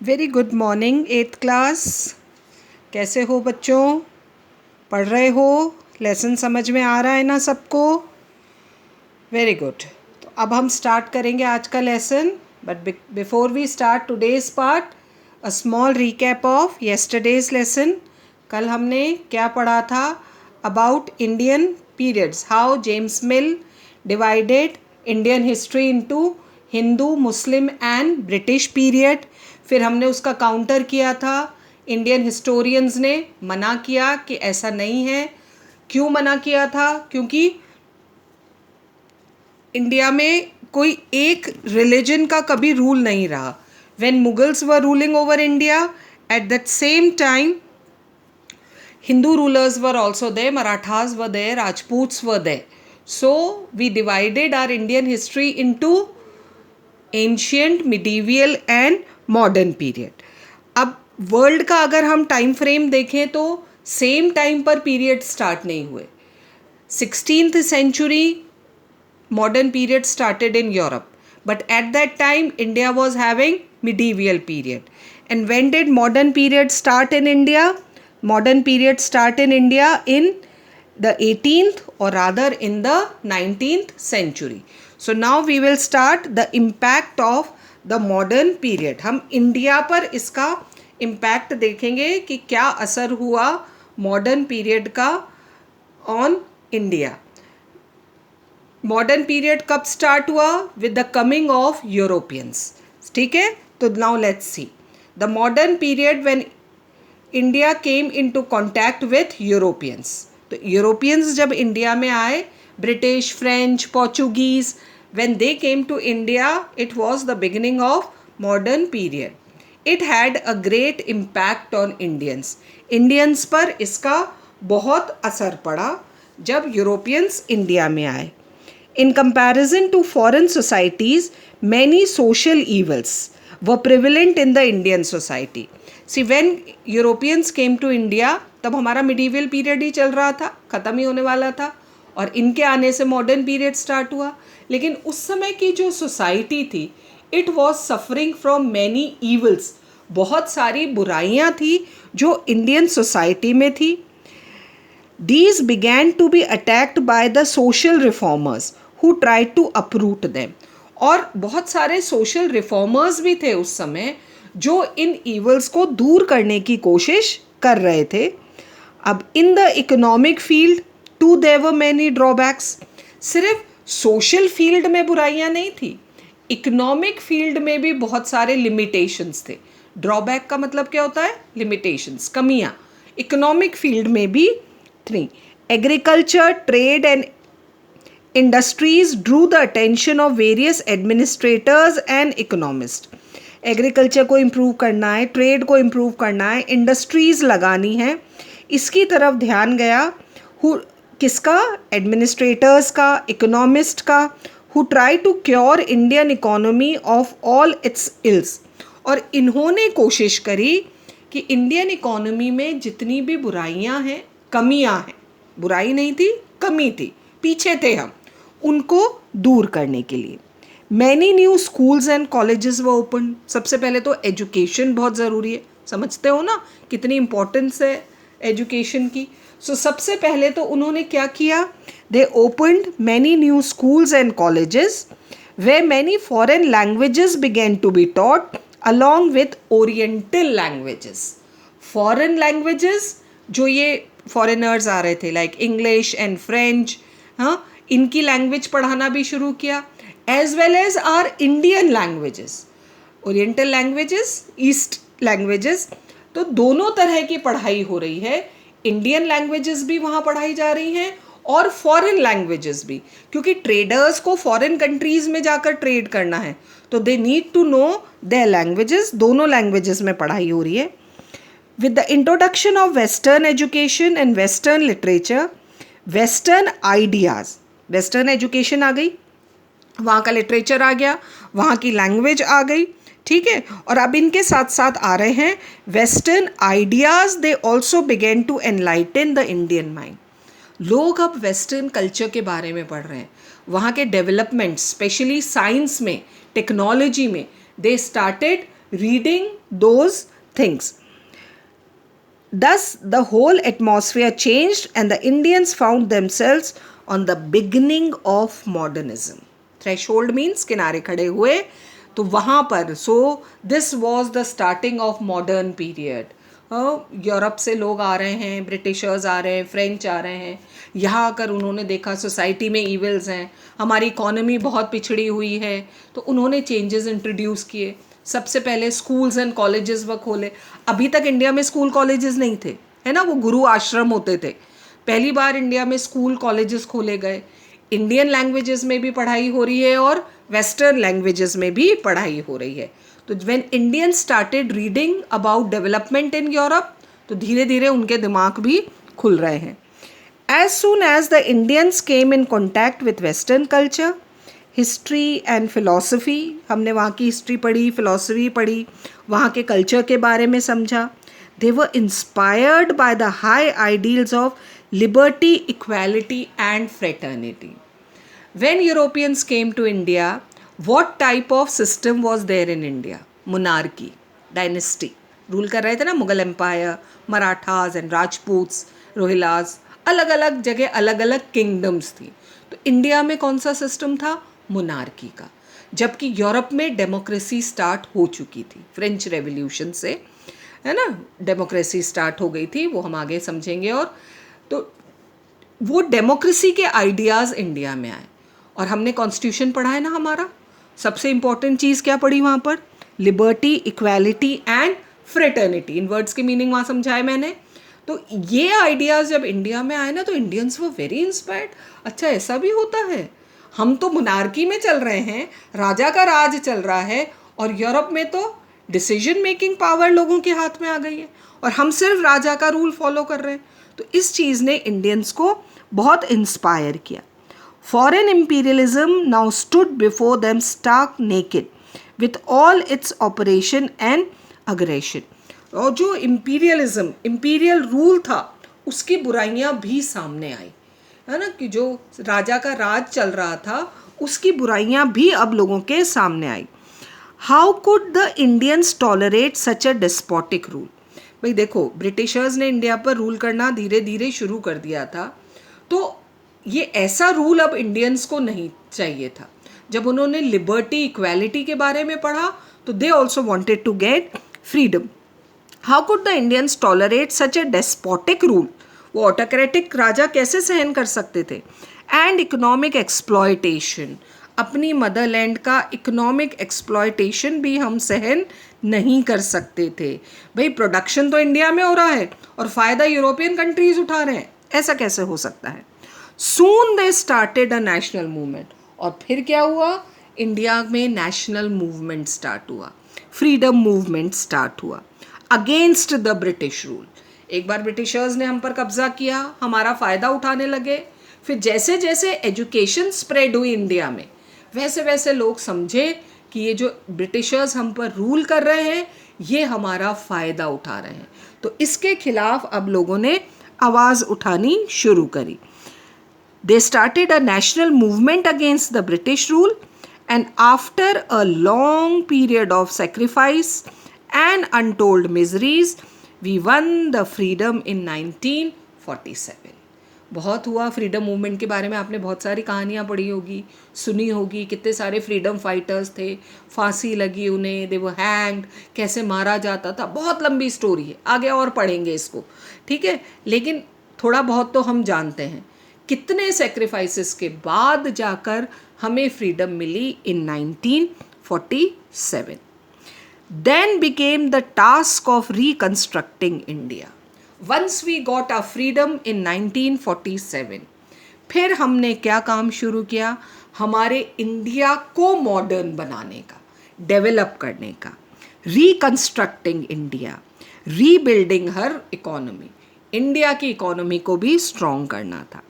Very good morning 8th class. कैसे हो बच्चों? पढ़ रहे हो? लेसन समझ में आ रहा है ना सबको? Very good. तो अब हम स्टार्ट करेंगे आज का lesson, but before we start today's part, a small recap of yesterday's lesson. कल हमने क्या पढ़ा था? About Indian periods, how James Mill divided Indian history into Hindu, Muslim and British period. फिर हमने उसका काउंटर किया था। इंडियन हिस्टोरियंस ने मना किया कि ऐसा नहीं है। क्यों मना किया था? क्योंकि इंडिया में कोई एक रिलीजन का कभी रूल नहीं रहा। When Mughals were ruling over India, at that same time Hindu rulers were also there, Marathas were there, Rajputs were there. So we divided our Indian history into ancient, medieval and modern period. अब world का अगर हम time frame देखें तो same time पर period start नहीं हुए। 16th century modern period started in Europe, but at that time India was having medieval period. And when did modern period start in India? Modern period start in India in the 18th or rather in the 19th century. So now we will start the impact of the modern period. हम India पर इसका impact देखेंगे कि क्या असर हुआ modern period का on India. Modern period कब स्टार्ट हुआ? With the coming of Europeans. ठीक है, तो now let's see the modern period when India came into contact with Europeans. तो यूरोपियंस जब इंडिया में आए, British, French, Portuguese, when they came to India, it was the beginning of modern period. It had a great impact on Indians. Indians पर इसका बहुत असर पड़ा जब यूरोपियंस इंडिया में आए। In comparison to foreign societies, many social evils were prevalent in the Indian society. See, when Europeans came to India, तब हमारा medieval period ही चल रहा था, ख़त्म ही होने वाला था, और इनके आने से modern period स्टार्ट हुआ। लेकिन उस समय की जो सोसाइटी थी, it was suffering from many evils. बहुत सारी बुराइयाँ थी जो इंडियन सोसाइटी में थी। These began to be attacked by the social reformers who tried to uproot them. और बहुत सारे सोशल रिफॉर्मर्स भी थे उस समय जो इन ईवल्स को दूर करने की कोशिश कर रहे थे। अब in the economic field too there were many drawbacks. सिर्फ सोशल फील्ड में बुराइयां नहीं थी, इकोनॉमिक फील्ड में भी बहुत सारे लिमिटेशंस थे। ड्रॉबैक का मतलब क्या होता है? लिमिटेशंस, कमियां। इकोनॉमिक फील्ड में भी थी। Agriculture, trade and industries Drew the attention of various administrators and economist. Agriculture को इम्प्रूव करना है, ट्रेड को इम्प्रूव करना है, इंडस्ट्रीज लगानी है, इसकी तरफ ध्यान गया। किसका? एडमिनिस्ट्रेटर्स का, इकोनॉमिस्ट का, who try to cure Indian economy of all its ills. और इन्होंने कोशिश करी कि इंडियन इकोनॉमी में जितनी भी बुराइयां हैं, कमियां हैं, बुराई नहीं थी, कमी थी, पीछे थे हम, उनको दूर करने के लिए। Many new schools and colleges were open. सबसे पहले तो एजुकेशन बहुत ज़रूरी है, समझते हो ना कितनी इम्पोर्टेंस है एजुकेशन की। सो सबसे पहले तो उन्होंने क्या किया? They opened many new schools and colleges where many foreign languages began to be taught along with oriental languages. Foreign languages जो ये फॉरेनर्स आ रहे थे, लाइक इंग्लिश एंड फ्रेंच, हाँ, इनकी लैंग्वेज पढ़ाना भी शुरू किया, as well as our Indian languages, oriental languages, east languages. तो दोनों तरह की पढ़ाई हो रही है। इंडियन लैंग्वेजेस भी वहाँ पढ़ाई जा रही हैं और फॉरेन लैंग्वेजेस भी, क्योंकि ट्रेडर्स को फॉरेन कंट्रीज़ में जाकर ट्रेड करना है, तो they need to know their languages. दोनों लैंग्वेजेस में पढ़ाई हो रही है। With the introduction of Western education and Western literature, Western ideas, Western education आ गई, वहाँ का लिटरेचर आ गया, वहाँ की लैंग्वेज आ गई, ठीक है। और अब इनके साथ साथ आ रहे हैं western ideas. They also began to enlighten the Indian mind. लोग अब वेस्टर्न कल्चर के बारे में पढ़ रहे हैं, वहाँ के डेवलपमेंट, स्पेशली साइंस में, टेक्नोलॉजी में, they started reading those things. Thus, the whole atmosphere changed and the Indians found themselves on the beginning of modernism. Threshold means किनारे खड़े हुए, तो वहाँ पर so this was the starting of modern period. Europe से लोग आ रहे हैं, ब्रिटिशर्स आ रहे हैं, फ्रेंच आ रहे हैं, यहाँ आकर उन्होंने देखा सोसाइटी में ईविल्स हैं, हमारी इकोनॉमी बहुत पिछड़ी हुई है, तो उन्होंने चेंजेस इंट्रोड्यूस किए. सबसे पहले स्कूल्स एंड कॉलेजेस वह खोले. अभी तक इंडिया में स्कूल कॉलेजेस नहीं थे, है ना, वो गुरु आश्रम होते थे. पहली बार इंडिया में स्कूल कॉलेजेस खोले गए. इंडियन लैंग्वेजेस में भी पढ़ाई हो रही है और वेस्टर्न लैंग्वेजेस में भी पढ़ाई हो रही है. तो when Indians started reading about development in Europe, तो धीरे धीरे उनके दिमाग भी खुल रहे हैं. As soon as the Indians came in contact with western culture, history and philosophy, हमने वहाँ की हिस्ट्री पढ़ी, फिलॉसफी पढ़ी, वहाँ के कल्चर के बारे में समझा. They were inspired by the high ideals of liberty, equality and fraternity. When Europeans came to India, what type of system was there in India? Monarchy, dynasty. Rule कर रहे थे ना, मुगल एम्पायर, मराठास एंड राजपूत्स, रोहिलास, अलग अलग जगह अलग अलग किंगडम्स थी. तो इंडिया में कौन सा सिस्टम था? मोनार्की का. जबकि यूरोप में डेमोक्रेसी स्टार्ट हो चुकी थी फ्रेंच रेवोल्यूशन से, है ना, डेमोक्रेसी स्टार्ट हो गई थी, वो हम आगे समझेंगे. और तो वो डेमोक्रेसी के आइडियाज़ इंडिया में आए. और हमने कॉन्स्टिट्यूशन पढ़ा है ना हमारा, सबसे इंपॉर्टेंट चीज़ क्या पढ़ी वहाँ पर? Liberty, equality and fraternity. In words की मीनिंग वहाँ समझाए मैंने. तो ये आइडियाज़ जब इंडिया में आए ना, तो इंडियंस वो वेरी इंस्पायर्ड. अच्छा, ऐसा भी होता है, हम तो मोनार्की में चल रहे हैं, राजा का राज चल रहा है, और यूरोप में तो डिसीजन मेकिंग पावर लोगों के हाथ में आ गई है, और हम सिर्फ राजा का रूल फॉलो कर रहे हैं. तो इस चीज़ ने इंडियंस को बहुत इंस्पायर किया. Foreign imperialism now stood before them stark naked with all its operation and aggression. और जो imperialism, imperial rule था, उसकी बुराइयां भी सामने आई, है ना, कि जो राजा का राज चल रहा था उसकी बुराइयां भी अब लोगों के सामने आई. How could the Indians tolerate such a despotic rule? भाई देखो, ब्रिटिशर्स ने इंडिया पर रूल करना धीरे धीरे शुरू कर दिया था, तो ये ऐसा रूल अब इंडियंस को नहीं चाहिए था. जब उन्होंने लिबर्टी, इक्वालिटी के बारे में पढ़ा, तो they also wanted to get freedom. How could the Indians tolerate such a despotic rule? वो ऑटोक्रेटिक राजा कैसे सहन कर सकते थे? एंड इकोनॉमिक एक्सप्लॉयटेशन, अपनी मदरलैंड का इकोनॉमिक एक्सप्लॉयटेशन भी हम सहन नहीं कर सकते थे. भाई प्रोडक्शन तो इंडिया में हो रहा है और फ़ायदा यूरोपियन कंट्रीज़ उठा रहे हैं, ऐसा कैसे हो सकता है? Soon they started a national movement. और फिर क्या हुआ? इंडिया में नेशनल मूवमेंट स्टार्ट हुआ, फ्रीडम मूवमेंट स्टार्ट हुआ अगेंस्ट द ब्रिटिश रूल. एक बार ब्रिटिशर्स ने हम पर कब्जा किया, हमारा फ़ायदा उठाने लगे. फिर जैसे जैसे एजुकेशन स्प्रेड हुई इंडिया में, वैसे वैसे लोग समझे कि ये जो ब्रिटिशर्स हम पर रूल कर रहे हैं, ये हमारा फ़ायदा उठा रहे हैं. तो इसके खिलाफ अब लोगों ने आवाज़ उठानी शुरू करी. They started a national movement against the British rule, and after a long period of sacrifice and untold miseries, we won the freedom in 1947. बहुत हुआ फ्रीडम मूवमेंट के बारे में, आपने बहुत सारी कहानियाँ पढ़ी होगी, सुनी होगी. कितने सारे फ्रीडम फाइटर्स थे, फांसी लगी उन्हें, दे वर हैंग्ड, कैसे मारा जाता था. बहुत लंबी स्टोरी है, आगे और पढ़ेंगे इसको, ठीक है. लेकिन थोड़ा बहुत तो हम जानते हैं कितने सेक्रीफाइसेस के बाद जाकर हमें freedom milli in 1947. Then became the task of reconstructing India. Once we got our freedom in 1947, फिर हमने क्या काम शुरू किया? हमारे इंडिया को मॉडर्न बनाने का, डेवलप करने का, रिकंस्ट्रक्टिंग इंडिया, रीबिल्डिंग हर इकोनॉमी. इंडिया की इकोनॉमी को भी स्ट्रॉन्ग करना था.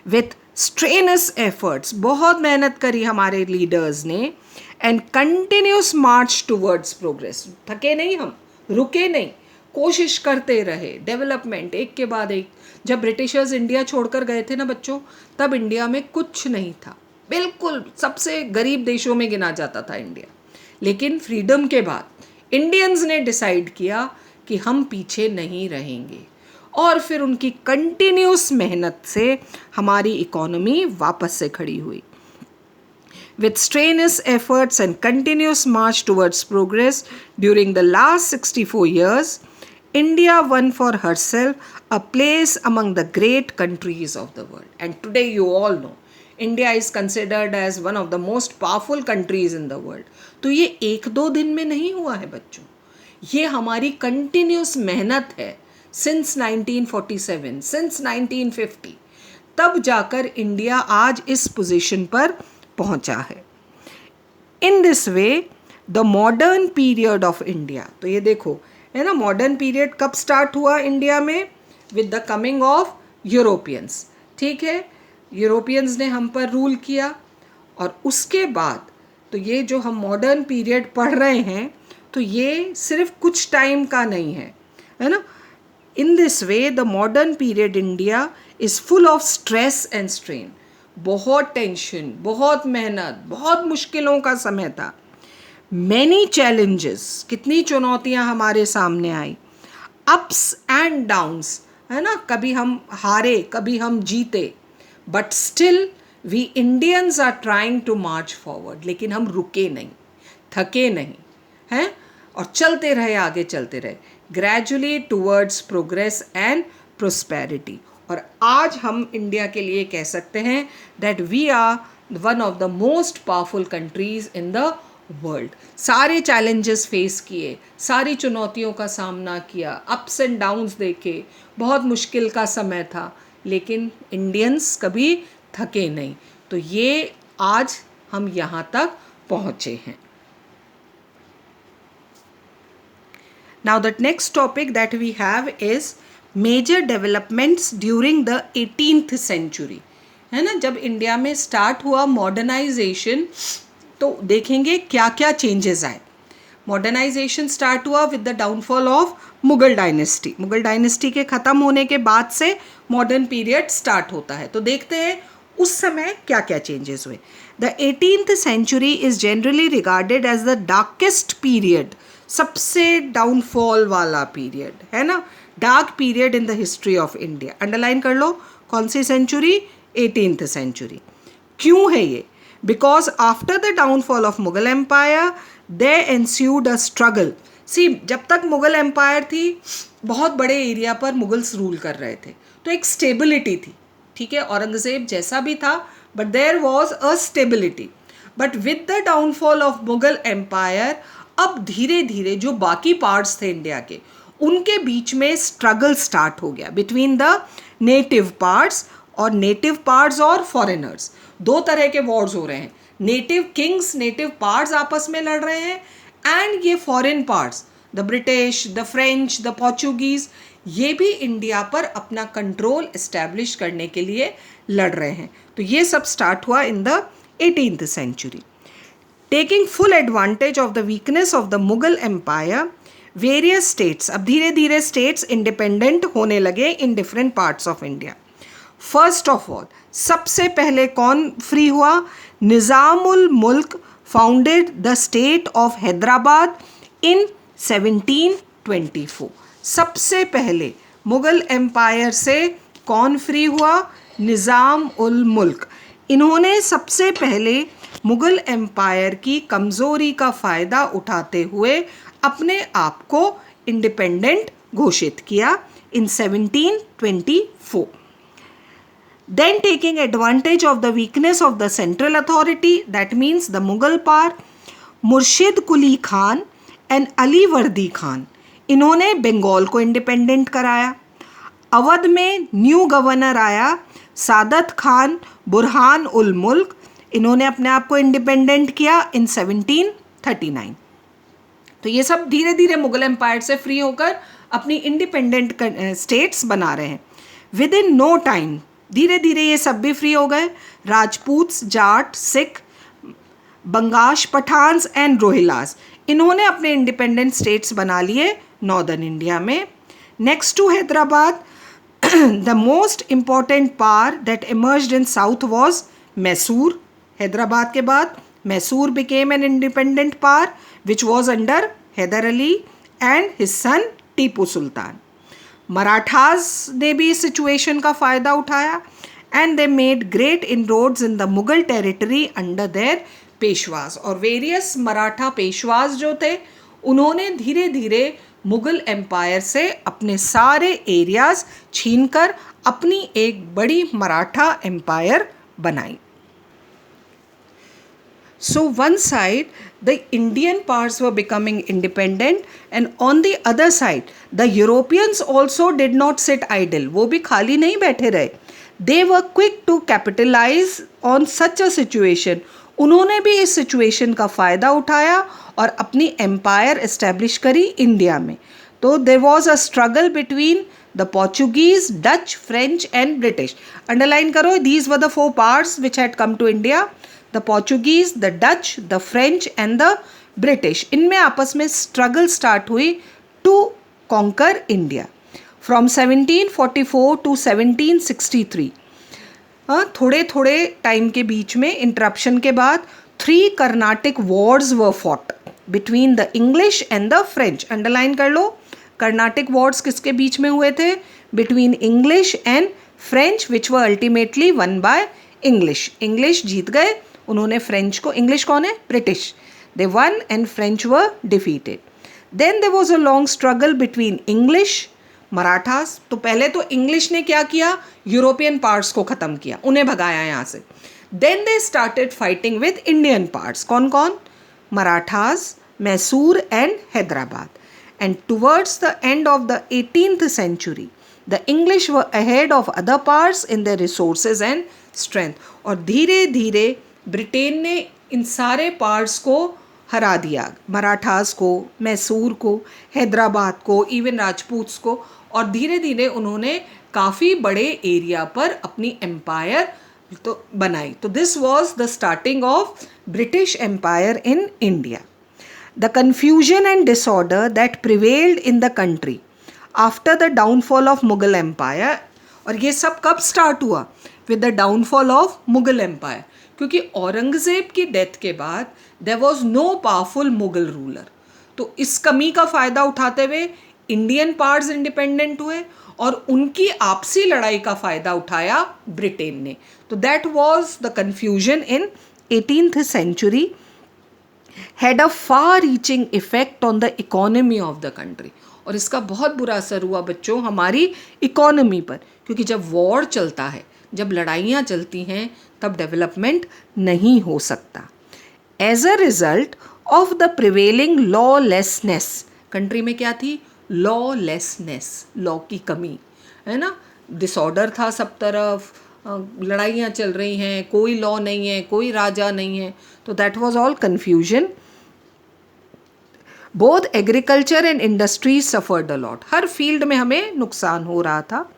विथ स्ट्रेनस एफर्ट्स, बहुत मेहनत करी हमारे लीडर्स ने, and continuous March towards progress. थके नहीं हम, रुके नहीं, कोशिश करते रहे. डेवलपमेंट एक के बाद एक. जब ब्रिटिशर्स इंडिया छोड़कर गए थे ना बच्चों, तब इंडिया में कुछ नहीं था, बिल्कुल सबसे गरीब देशों में गिना जाता था इंडिया. लेकिन फ्रीडम के बाद इंडियंस ने डिसाइड किया कि हम पीछे नहीं रहेंगे, और फिर उनकी कंटिन्यूस मेहनत से हमारी इकोनॉमी वापस से खड़ी हुई. With strenuous efforts and continuous march towards progress during the last 64 years, India won for herself a place among the great countries of the world. And today you all know, India is considered as one of the most powerful countries in the world. तो ये एक दो दिन में नहीं हुआ है बच्चों, ये हमारी कंटिन्यूस मेहनत है. सिंस 1947, सिंस 1950, तब जाकर इंडिया आज इस पोजीशन पर पहुंचा है. In this way the modern period of India, तो ये देखो है ना, मॉडर्न पीरियड कब स्टार्ट हुआ इंडिया में? With the coming of Europeans. ठीक है, यूरोपियंस ने हम पर रूल किया, और उसके बाद तो ये जो हम मॉडर्न पीरियड पढ़ रहे हैं, तो ये सिर्फ कुछ टाइम का नहीं है ना. In this way the modern period India is full of stress and strain. बहुत टेंशन, बहुत मेहनत, बहुत मुश्किलों का समय था. मैनी चैलेंजेस, कितनी चुनौतियां हमारे सामने आई. अप्स एंड डाउन्स, है ना, कभी हम हारे, कभी हम जीते, but still we Indians are trying to march forward. लेकिन हम रुके नहीं, थके नहीं हैं, और चलते रहे, आगे चलते रहे, gradually towards progress and prosperity. और आज हम इंडिया के लिए कह सकते हैं that we are one of the most powerful countries in the world. सारे चैलेंजेस फेस किए, सारी चुनौतियों का सामना किया, अप्स एंड डाउन्स देखे, बहुत मुश्किल का समय था, लेकिन इंडियंस कभी थके नहीं. तो ये आज हम यहाँ तक पहुँचे हैं. Now the next topic that we have is major developments during the 18th century. है ना, जब इंडिया में स्टार्ट हुआ मॉडर्नाइजेशन, तो देखेंगे क्या क्या चेंजेस आए. मॉडर्नाइजेशन स्टार्ट हुआ with the downfall of Mughal dynasty. Mughal dynasty के ख़त्म होने के बाद से मॉडर्न पीरियड स्टार्ट होता है. तो देखते हैं उस समय क्या क्या चेंजेस हुए. The 18th century is generally regarded as the darkest period, सबसे डाउनफॉल वाला पीरियड, है ना, dark period in the history of India. Underline कर लो, कौन सी सेंचुरी? 18th century. क्यों है ये? Because after the downfall of Mughal empire there ensued a struggle. See, जब तक मुगल एम्पायर थी, बहुत बड़े एरिया पर मुगल्स रूल कर रहे थे, तो एक स्टेबिलिटी थी. ठीक है, औरंगजेब जैसा भी था, but there was a stability. But with the downfall of Mughal empire, अब धीरे धीरे जो बाकी पार्ट्स थे इंडिया के, उनके बीच में स्ट्रगल स्टार्ट हो गया बिटवीन द नेटिव पार्ट्स और फॉरेनर्स. दो तरह के वॉर्स हो रहे हैं. नेटिव किंग्स, नेटिव पार्ट्स आपस में लड़ रहे हैं, एंड ये foreign parts, the British, the French, the Portuguese, ये भी इंडिया पर अपना कंट्रोल इस्टेब्लिश करने के लिए लड़ रहे हैं. तो ये सब स्टार्ट हुआ in the 18th century. Taking full advantage of the weakness of the Mughal empire, various states, अब धीरे धीरे स्टेट्स इंडिपेंडेंट होने लगे in different parts of India. First of all, सबसे पहले कौन फ्री हुआ? Nizamul Mulk founded the state of Hyderabad in 1724. सबसे पहले मुगल एम्पायर से कौन फ्री हुआ? निज़ाम उल मुल्क. इन्होंने सबसे पहले मुगल एम्पायर की कमज़ोरी का फ़ायदा उठाते हुए अपने आप को इंडिपेंडेंट घोषित किया इन 1724. Then taking advantage of the weakness of the central authority, that means the Mughal power, मुर्शिद कुली खान एंड अली वर्दी खान, इन्होंने बंगाल को इंडिपेंडेंट कराया. अवध में न्यू गवर्नर आया सादत खान बुरहान उल मुल्क, इन्होंने अपने आप को इंडिपेंडेंट किया इन 1739. तो ये सब धीरे धीरे मुगल एम्पायर से फ्री होकर अपनी इंडिपेंडेंट स्टेट्स बना रहे हैं. विद इन नो टाइम धीरे धीरे ये सब भी फ्री हो गए. राजपूत्स, जाट, सिख, बंगाश, पठान्स एंड रोहिलास, इन्होंने अपने इंडिपेंडेंट स्टेट्स बना लिए नॉर्दर्न इंडिया में. Next to Hyderabad, the most important power that emerged in south was Mysore. Hyderabad के बाद Mysore became an independent power which was under Hyder Ali and his son Tipu Sultan. Marathas ने भी इस सिचुएशन का फ़ायदा उठाया and they made great inroads in the Mughal territory under there Peshwas. और various Maratha Peshwas जो थे उन्होंने धीरे धीरे मुगल एम्पायर से अपने सारे एरियाज छीनकर अपनी एक बड़ी मराठा एम्पायर बनाई. So one side the Indian parts were becoming independent and on the other side the Europeans also did not sit idle. वो भी खाली नहीं बैठे रहे. They were quick to capitalize on such a situation. उन्होंने भी इस सिचुएशन का फ़ायदा उठाया और अपनी एम्पायर एस्टेब्लिश करी इंडिया में. तो there was a struggle between the Portuguese, Dutch, French and British. Underline करो, these were the four parts which had come to India. The Portuguese, the Dutch, the French and the British. इनमें आपस में struggle start हुई to conquer India. From 1744 to 1763. थोड़े थोड़े time के बीच में interruption के बाद 3 Carnatic wars were fought between the English and the French. Underline कर लो, कर्नाटिक वॉर्स किसके बीच में हुए थे? Between English and French which were ultimately won by English. English जीत गए, उन्होंने फ्रेंच को, इंग्लिश कौन है? British. They won and French were defeated. Then there was a long struggle between English, Marathas. तो पहले तो इंग्लिश ने क्या किया? यूरोपियन पार्ट्स को ख़त्म किया, उन्हें भगाया यहाँ से. Then they started fighting with Indian parts. कौन कौन? Marathas, Mysore and Hyderabad. And towards the end of the 18th century the English were ahead of other parts in their resources and strength. और धीरे धीरे ब्रिटेन ने इन सारे पार्ट्स को हरा दिया, मराठास को, मैसूर को, हैदराबाद को, इवन राजपूत्स को. और धीरे धीरे उन्होंने काफ़ी बड़े एरिया पर अपनी एम्पायर तो बनाई. तो this was the starting of British empire in India. The confusion and disorder that prevailed in the country after the downfall of Mughal empire. और ये सब कब स्टार्ट हुआ? With the downfall of Mughal empire. क्योंकि औरंगज़ेब की डेथ के बाद there was no powerful Mughal ruler. तो इस कमी का फ़ायदा उठाते हुए इंडियन पार्ट्स इंडिपेंडेंट हुए और उनकी आपसी लड़ाई का फ़ायदा उठाया ब्रिटेन ने. तो that was the confusion in 18th century had a far reaching effect on the economy of the country. और इसका बहुत बुरा असर हुआ बच्चों हमारी इकोनॉमी पर. क्योंकि जब वॉर चलता है, जब लड़ाइयाँ चलती हैं, तब डेवलपमेंट नहीं हो सकता. As a result of the prevailing lawlessness. Country में क्या थी? लॉलेसनेस, लॉ की कमी, है ना. डिसऑर्डर था सब तरफ, लड़ाइयाँ चल रही हैं, कोई लॉ नहीं है, कोई राजा नहीं है. तो that was all confusion. Both agriculture and industries suffered a lot. Her field में हमें नुकसान हो रहा था.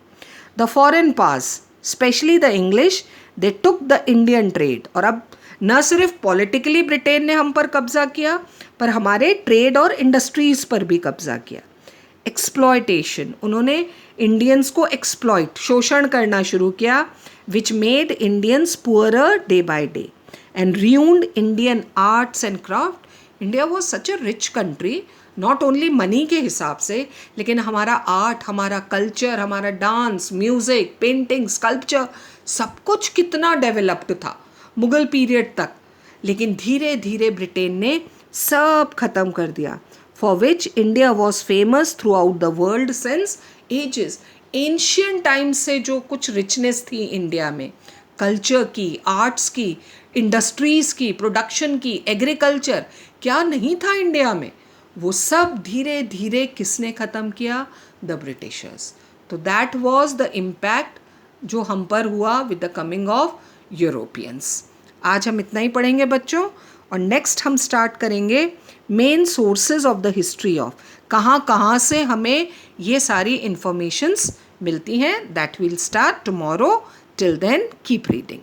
The foreign pass, specially the English, they took the Indian trade. और अब न सिर्फ पॉलिटिकली ब्रिटेन ने हम पर कब्जा किया, पर हमारे ट्रेड और इंडस्ट्रीज़ पर भी कब्जा किया. एक्सप्लॉयटेशन, उन्होंने इंडियंस को एक्सप्लॉइट, शोषण करना शुरू किया, which made Indians poorer day by day and ruined Indian arts and craft. India was such a rich country, not only money के हिसाब से, लेकिन हमारा आर्ट, हमारा कल्चर, हमारा डांस, म्यूज़िक, पेंटिंग, स्कल्पचर, सब कुछ कितना डेवलप्ड था मुग़ल पीरियड तक. लेकिन धीरे धीरे ब्रिटेन ने सब ख़त्म कर दिया. For which India was famous through out the world since ages. Ancient times से जो कुछ रिचनेस थी इंडिया में, कल्चर की, आर्ट्स की, इंडस्ट्रीज़ की, प्रोडक्शन की, एग्रीकल्चर, क्या नहीं था इंडिया में, वो सब धीरे धीरे किसने ख़त्म किया? The Britishers. तो दैट वाज द इम्पैक्ट जो हम पर हुआ with the coming of Europeans. आज हम इतना ही पढ़ेंगे बच्चों, और नेक्स्ट हम स्टार्ट करेंगे main sources of the history of, कहाँ से हमें ये सारी इंफॉर्मेशंस मिलती हैं. That will start tomorrow. Till then keep reading.